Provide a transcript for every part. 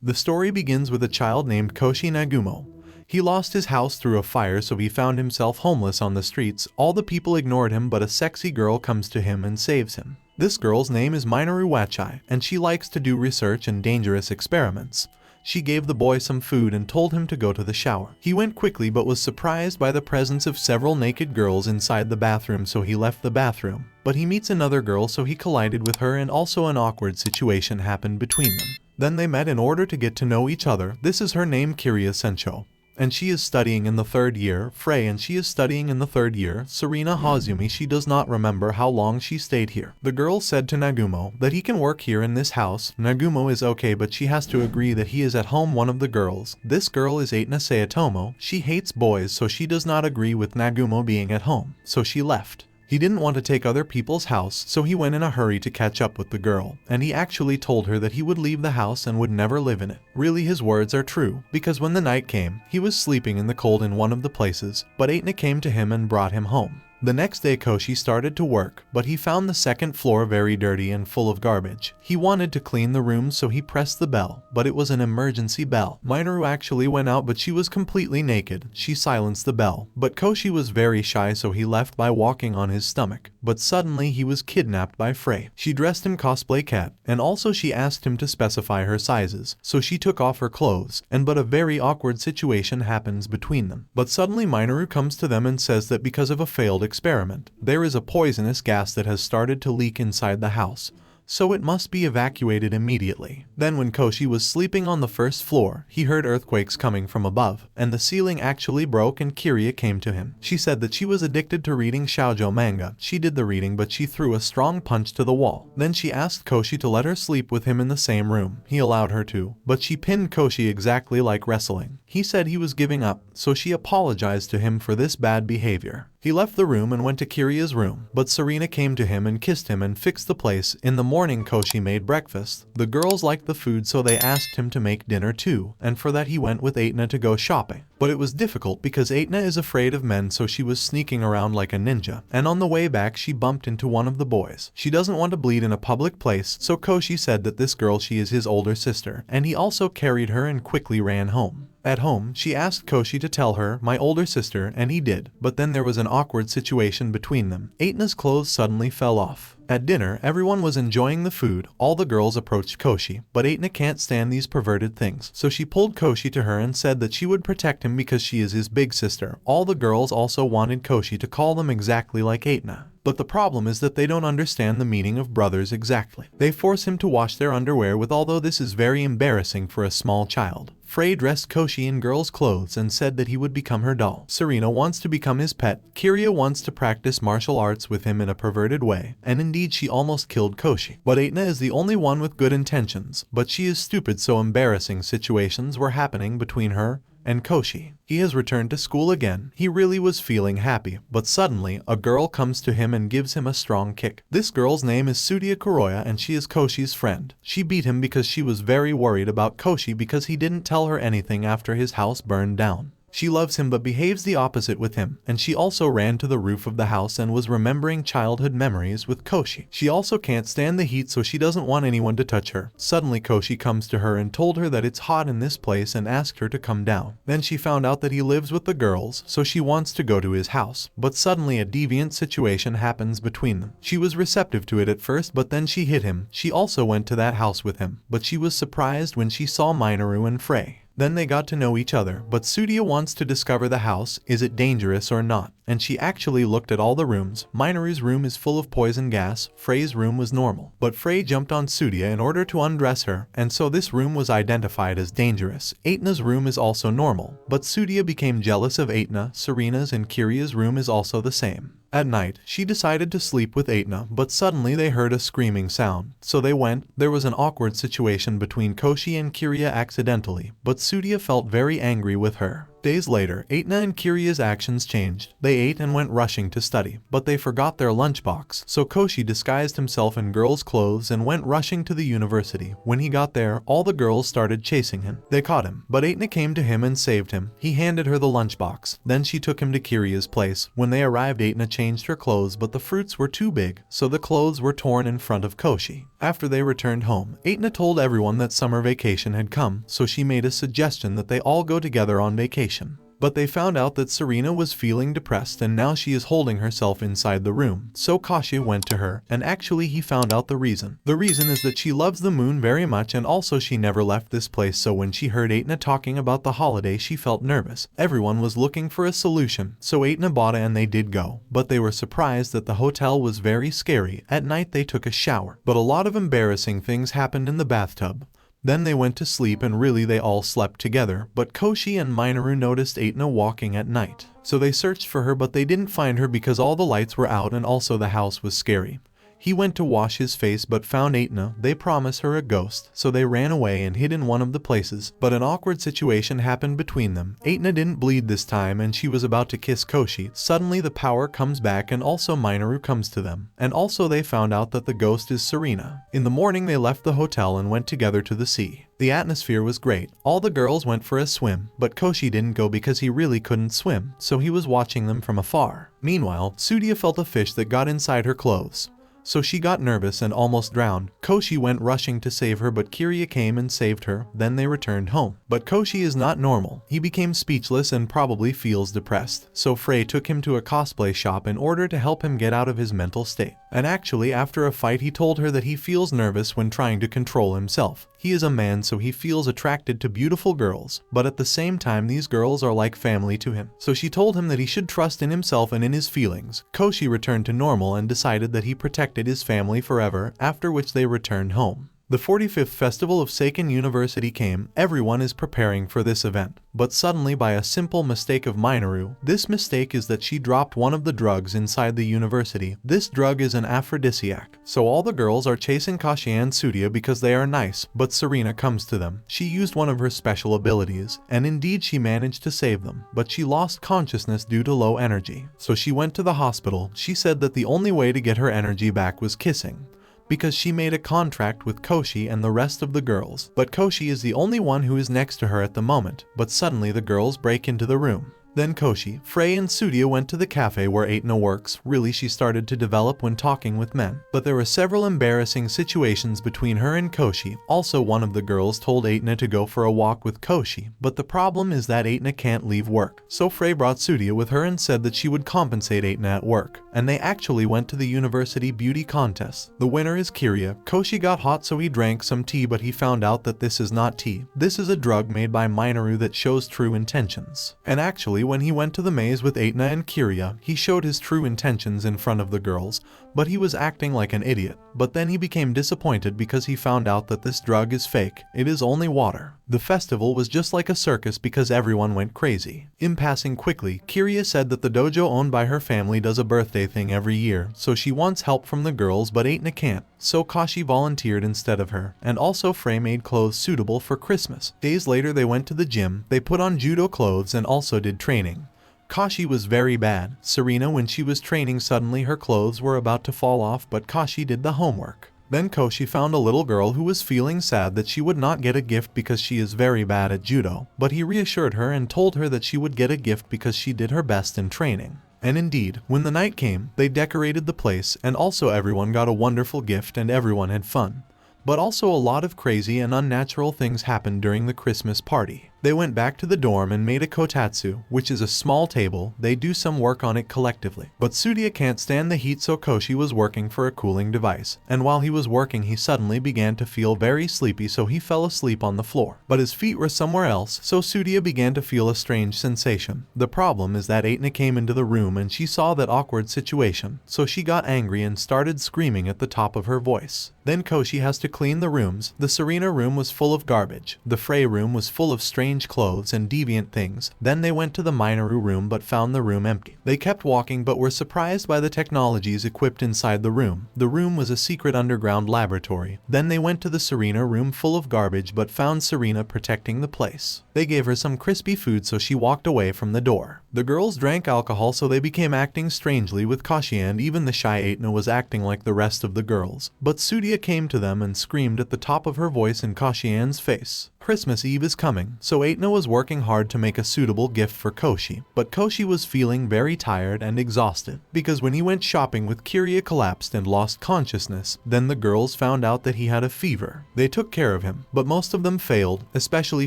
The story begins with a child named Koshi Nagumo. He lost his house through a fire, so he found himself homeless on the streets. All the people ignored him, but a sexy girl comes to him and saves him. This girl's name is Megami-ryou, and she likes to do research and dangerous experiments. She gave the boy some food and told him to go to the shower. He went quickly but was surprised by the presence of several naked girls inside the bathroom, so he left the bathroom. But he meets another girl, so he collided with her, and also an awkward situation happened between them. Then they met in order to get to know each other. This is her name, Kiria Sencho, and she is studying in the 3rd year. Frey, and she is studying in the 3rd year. Serena Hazumi, she does not remember how long she stayed here. The girl said to Nagumo that he can work here in this house. Nagumo is okay, but she has to agree that he is at home. One of the girls, this girl is Aitna Sayatomo. She hates boys, so she does not agree with Nagumo being at home, so she left. He didn't want to take other people's house, so he went in a hurry to catch up with the girl, and he actually told her that he would leave the house and would never live in it. Really, his words are true, because when the night came, he was sleeping in the cold in one of the places, but Aitna came to him and brought him home. The next day Koshi started to work, but he found the 2nd floor very dirty and full of garbage. He wanted to clean the rooms, so he pressed the bell, but it was an emergency bell. Minoru actually went out, but she was completely naked. She silenced the bell, but Koshi was very shy, so he left by walking on his stomach. But suddenly he was kidnapped by Frey. She dressed him cosplay cat, and also she asked him to specify her sizes, so she took off her clothes, but a very awkward situation happens between them. But suddenly Minoru comes to them and says that because of a failed experiment, there is a poisonous gas that has started to leak inside the house, so it must be evacuated immediately. Then when Koshi was sleeping on the 1st floor, he heard earthquakes coming from above, and the ceiling actually broke, and Kiria came to him. She said that she was addicted to reading shoujo manga. She did the reading, but she threw a strong punch to the wall. Then she asked Koshi to let her sleep with him in the same room. He allowed her to, but she pinned Koshi exactly like wrestling. He said he was giving up, so she apologized to him for this bad behavior. He left the room and went to Kiria's room, but Serena came to him and kissed him and fixed the place. In the morning Koshi made breakfast. The girls liked the food, so they asked him to make dinner too, and for that he went with Aitna to go shopping. But it was difficult because Aitna is afraid of men, so she was sneaking around like a ninja, and on the way back she bumped into one of the boys. She doesn't want to bleed in a public place, so Koshi said that this girl, she is his older sister, and he also carried her and quickly ran home. At home, she asked Koshi to tell her, my older sister, and he did, but then there was an awkward situation between them. Aitna's clothes suddenly fell off. At dinner, everyone was enjoying the food. All the girls approached Koshi, but Aitna can't stand these perverted things, so she pulled Koshi to her and said that she would protect him because she is his big sister. All the girls also wanted Koshi to call them exactly like Aitna. But the problem is that they don't understand the meaning of brothers exactly. They force him to wash their underwear with, although this is very embarrassing for a small child. Frey dressed Koshi in girls' clothes and said that he would become her doll. Serena wants to become his pet. Kiria wants to practice martial arts with him in a perverted way, and indeed she almost killed Koshi. But Aitna is the only one with good intentions, but she is stupid, so embarrassing situations were happening between her and Koshi. He has returned to school again. He really was feeling happy, but suddenly a girl comes to him and gives him a strong kick. This girl's name is Tsudia Kuroya, and she is Koshi's friend. She beat him because she was very worried about Koshi because he didn't tell her anything after his house burned down. She loves him but behaves the opposite with him, and she also ran to the roof of the house and was remembering childhood memories with Koshi. She also can't stand the heat, so she doesn't want anyone to touch her. Suddenly Koshi comes to her and told her that it's hot in this place and asked her to come down. Then she found out that he lives with the girls, so she wants to go to his house. But suddenly a deviant situation happens between them. She was receptive to it at first, but then she hit him. She also went to that house with him, but she was surprised when she saw Minoru and Frey. Then they got to know each other, but Tsudia wants to discover the house, is it dangerous or not, and she actually looked at all the rooms. Minoru's room is full of poison gas, Frey's room was normal, but Frey jumped on Tsudia in order to undress her, and so this room was identified as dangerous. Aitna's room is also normal, but Tsudia became jealous of Aitna. Serena's and Kiria's room is also the same. At night, she decided to sleep with Aitna, but suddenly they heard a screaming sound, so they went. There was an awkward situation between Koshi and Kiria accidentally, but Tsudia felt very angry with her. Days later, Aetna and Kiria's actions changed. They ate and went rushing to study, but they forgot their lunchbox, so Koshi disguised himself in girls' clothes and went rushing to the university. When he got there, all the girls started chasing him. They caught him, but Aetna came to him and saved him. He handed her the lunchbox. Then she took him to Kiria's place. When they arrived, Aetna changed her clothes, but the fruits were too big, so the clothes were torn in front of Koshi. After they returned home, Aetna told everyone that summer vacation had come, so she made a suggestion that they all go together on vacation. But they found out that Serena was feeling depressed and now she is holding herself inside the room. So Koshi went to her, and actually he found out the reason. The reason is that she loves the moon very much and also she never left this place, so when she heard Aetna talking about the holiday she felt nervous. Everyone was looking for a solution, so Aetna bought it and they did go. But they were surprised that the hotel was very scary. At night they took a shower, but a lot of embarrassing things happened in the bathtub. Then they went to sleep and really they all slept together, but Koshi and Minoru noticed Aetna walking at night. So they searched for her but they didn't find her because all the lights were out and also the house was scary. He went to wash his face but found Aetna. They promised her a ghost, so they ran away and hid in one of the places, but an awkward situation happened between them. Aetna didn't bleed this time and she was about to kiss Koshi. Suddenly the power comes back and also Minoru comes to them. And also they found out that the ghost is Serena. In the morning they left the hotel and went together to the sea. The atmosphere was great. All the girls went for a swim, but Koshi didn't go because he really couldn't swim, so he was watching them from afar. Meanwhile, Tsudia felt a fish that got inside her clothes. So she got nervous and almost drowned. Koshi went rushing to save her but Kiria came and saved her. Then they returned home. But Koshi is not normal. He became speechless and probably feels depressed. So Frey took him to a cosplay shop in order to help him get out of his mental state. And actually after a fight he told her that he feels nervous when trying to control himself. He is a man so he feels attracted to beautiful girls, but at the same time these girls are like family to him. So she told him that he should trust in himself and in his feelings. Koshi returned to normal and decided that he protected his family forever, after which they returned home. The 45th Festival of Seiken University came. Everyone is preparing for this event, but suddenly by a simple mistake of Minoru. This mistake is that she dropped one of the drugs inside the university. This drug is an aphrodisiac. So all the girls are chasing Koshi and Tsudia because they are nice, but Serena comes to them. She used one of her special abilities, and indeed she managed to save them, but she lost consciousness due to low energy. So she went to the hospital. She said that the only way to get her energy back was kissing, because she made a contract with Koshi and the rest of the girls. But Koshi is the only one who is next to her at the moment, but suddenly the girls break into the room. Then Koshi, Frey and Tsudia went to the cafe where Aetna works. Really she started to develop when talking with men. But there were several embarrassing situations between her and Koshi. Also one of the girls told Aetna to go for a walk with Koshi, but the problem is that Aetna can't leave work. So Frey brought Tsudia with her and said that she would compensate Aetna at work. And they actually went to the university beauty contest. The winner is Kiria. Koshi got hot so he drank some tea but he found out that this is not tea. This is a drug made by Minoru that shows true intentions. And actually when he went to the maze with Aetna and Kiria, he showed his true intentions in front of the girls, but he was acting like an idiot. But then he became disappointed because he found out that this drug is fake. It is only water. The festival was just like a circus because everyone went crazy. In passing quickly, Kiria said that the dojo owned by her family does a birthday thing every year, so she wants help from the girls but Aetna can't. So Koshi volunteered instead of her, and also Frey made clothes suitable for Christmas. Days later they went to the gym. They put on judo clothes and also did training. Koshi was very bad. Serena, when she was training, suddenly her clothes were about to fall off, but Koshi did the homework. Then Koshi found a little girl who was feeling sad that she would not get a gift because she is very bad at judo, but he reassured her and told her that she would get a gift because she did her best in training. And indeed, when the night came, they decorated the place and also everyone got a wonderful gift and everyone had fun. But also a lot of crazy and unnatural things happened during the Christmas party. They went back to the dorm and made a kotatsu, which is a small table. They do some work on it collectively. But Tsudia can't stand the heat, so Koshi was working for a cooling device. And while he was working, he suddenly began to feel very sleepy, so he fell asleep on the floor. But his feet were somewhere else, so Tsudia began to feel a strange sensation. The problem is that Aetna came into the room and she saw that awkward situation, so she got angry and started screaming at the top of her voice. Then Koshi has to clean the rooms. The Serena room was full of garbage. The Frey room was full of strange strange clothes and deviant things. Then they went to the Megami-ryou room but found the room empty. They kept walking but were surprised by the technologies equipped inside the room. The room was a secret underground laboratory. Then they went to the Serena room full of garbage but found Serena protecting the place. They gave her some crispy food so she walked away from the door. The girls drank alcohol so they became acting strangely with Koshi, and even the shy Aetna was acting like the rest of the girls. But Sudia came to them and screamed at the top of her voice in Koshi-an's face. Christmas Eve is coming, so Aetna was working hard to make a suitable gift for Koshi. But Koshi was feeling very tired and exhausted, because when he went shopping with Kiria collapsed and lost consciousness. Then the girls found out that he had a fever. They took care of him, but most of them failed, especially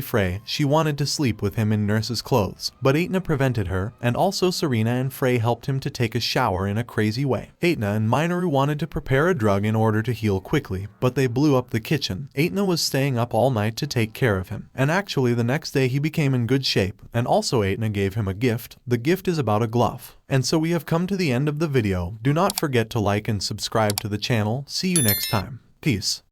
Frey. She wanted to sleep with him in nurse's clothes, but Aetna prevented her, and also Serena and Frey helped him to take a shower in a crazy way. Aetna and Megami-ryou wanted to prepare a drug in order to heal quickly, but they blew up the kitchen. Aetna was staying up all night to take care of him, and actually the next day he became in good shape, and also Aetna gave him a gift. The gift is about a glove. And so we have come to the end of the video. Do not forget to like and subscribe to the channel. See you next time. Peace.